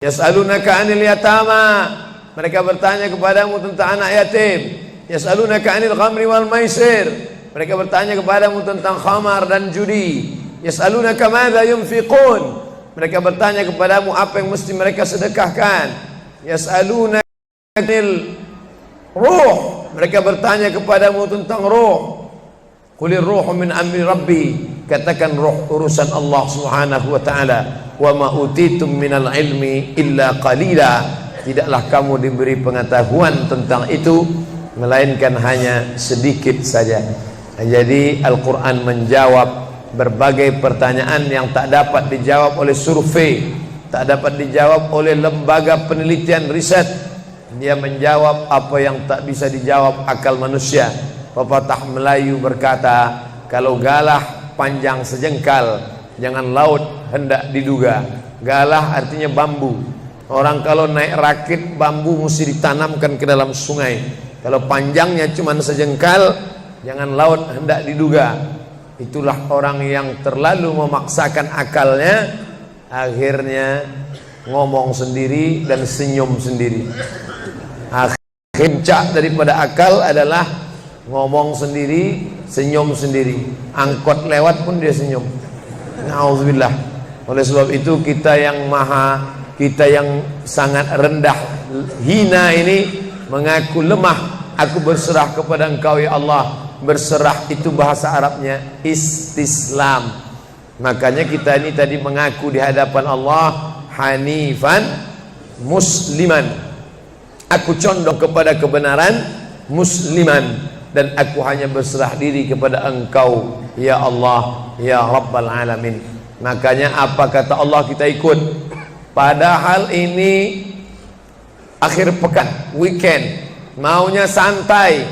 Yas'alunaka 'anil yatama, mereka bertanya kepadamu tentang anak yatim. Yas'alunaka 'anil khamri wal maisir, mereka bertanya kepadamu tentang khamar dan judi. Yas'alunaka madza yunfiqun, mereka bertanya kepadamu apa yang mesti mereka sedekahkan. Yas'alunaka 'anil ruh, mereka bertanya kepadamu tentang ruh. Qulir ruhu min amri rabbi, katakan ruh urusan Allah Subhanahu wa taala. Wa ma utitum minal ilmi illa qalila, tidaklah kamu diberi pengetahuan tentang itu melainkan hanya sedikit saja. Jadi Al-Quran menjawab berbagai pertanyaan yang tak dapat dijawab oleh survei, tak dapat dijawab oleh lembaga penelitian riset. Dia menjawab apa yang tak bisa dijawab akal manusia. Pepatah Melayu berkata, kalau galah panjang sejengkal, jangan laut hendak diduga. Galah artinya bambu. Orang kalau naik rakit bambu mesti ditanamkan ke dalam sungai. Kalau panjangnya cuma sejengkal, jangan laut hendak diduga. Itulah orang yang terlalu memaksakan akalnya, akhirnya ngomong sendiri dan senyum sendiri. Puncak daripada akal adalah ngomong sendiri, senyum sendiri. Angkot lewat pun dia senyum. Na'udzubillah. Oleh sebab itu kita yang sangat rendah, hina ini mengaku lemah. Aku berserah kepada Engkau ya Allah. Berserah itu bahasa Arabnya istislam. Makanya kita ini tadi mengaku di hadapan Allah hanifan musliman. Aku condong kepada kebenaran, musliman, dan aku hanya berserah diri kepada Engkau ya Allah ya Rabbal Alamin. Makanya apa kata Allah kita ikut. Padahal ini akhir pekan, weekend, maunya santai,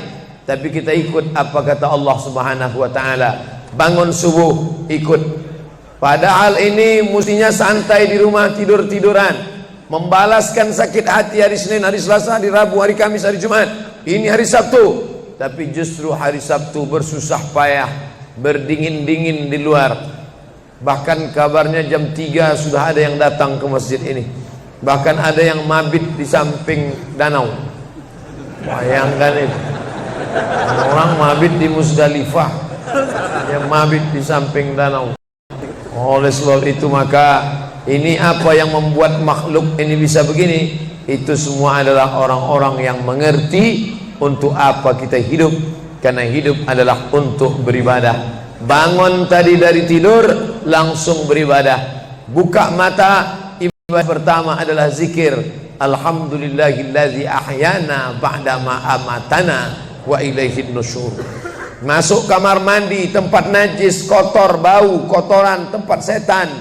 tapi kita ikut apa kata Allah Subhanahu wa taala. Bangun subuh ikut. Padahal ini mestinya santai di rumah, tidur-tiduran, membalaskan sakit hati hari Senin, hari Selasa, hari Rabu, hari Kamis, hari Jumat. Ini hari Sabtu, tapi justru hari Sabtu bersusah payah, berdingin-dingin di luar. Bahkan kabarnya jam 3 sudah ada yang datang ke masjid ini. Bahkan ada yang mabit di samping danau. Bayangkan itu, orang mabit di Musdalifah, yang mabit di samping danau. Oleh sebab itu maka ini apa yang membuat makhluk ini bisa begini? Itu semua adalah orang-orang yang mengerti untuk apa kita hidup. Karena hidup adalah untuk beribadah. Bangun tadi dari tidur langsung beribadah. Buka mata, ibadah pertama adalah zikir. Alhamdulillahillazi ahyana ba'dama amatana wa ilaihin nusyur. Masuk kamar mandi, tempat najis, kotor, bau, kotoran, tempat setan,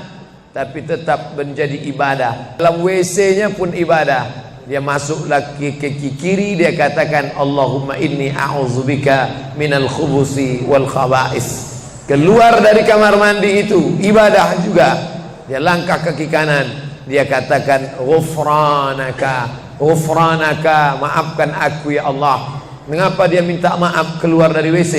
tapi tetap menjadi ibadah. Dalam WC-nya pun ibadah. Dia masuk lagi ke kiri, dia katakan Allahumma inni a'udzubika minal khubusi wal khaba'is. Keluar dari kamar mandi itu ibadah juga. Dia langkah kaki kanan, dia katakan ghufranaka, ghufranaka, maafkan aku ya Allah. Mengapa dia minta maaf keluar dari WC?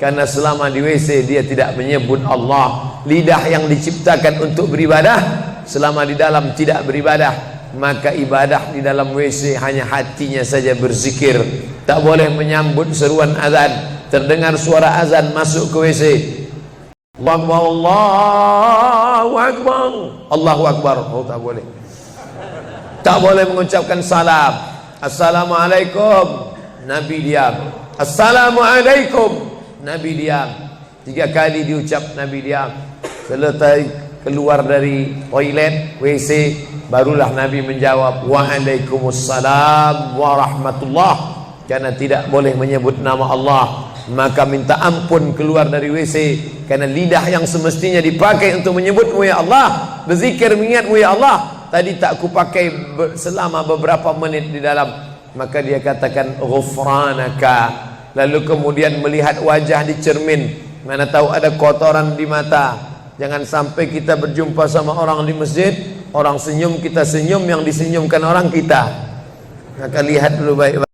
Karena selama di WC dia tidak menyebut Allah. Lidah yang diciptakan untuk beribadah, selama di dalam tidak beribadah, maka ibadah di dalam WC hanya hatinya saja berzikir. Tak boleh menyambut seruan azan. Terdengar suara azan masuk ke WC, Allahu Akbar, Allahu Akbar. Oh, tak boleh. Tak boleh mengucapkan salam. Assalamualaikum, Nabi diam. Assalamualaikum, Nabi diam. 3 kali diucap, Nabi diam. Selesai keluar dari toilet, WC, barulah Nabi menjawab waalaikumsalam warahmatullah. Karena tidak boleh menyebut nama Allah, maka minta ampun keluar dari WC. Karena lidah yang semestinya dipakai untuk menyebutmu ya Allah, berzikir mengingatmu ya Allah, tadi tak kupakai selama beberapa menit di dalam. Maka dia katakan ghufranaka. Lalu kemudian melihat wajah di cermin, mana tahu ada kotoran di mata. Jangan sampai kita berjumpa sama orang di masjid, orang senyum kita senyum, yang disenyumkan orang kita. Maka lihat dulu baik-baik.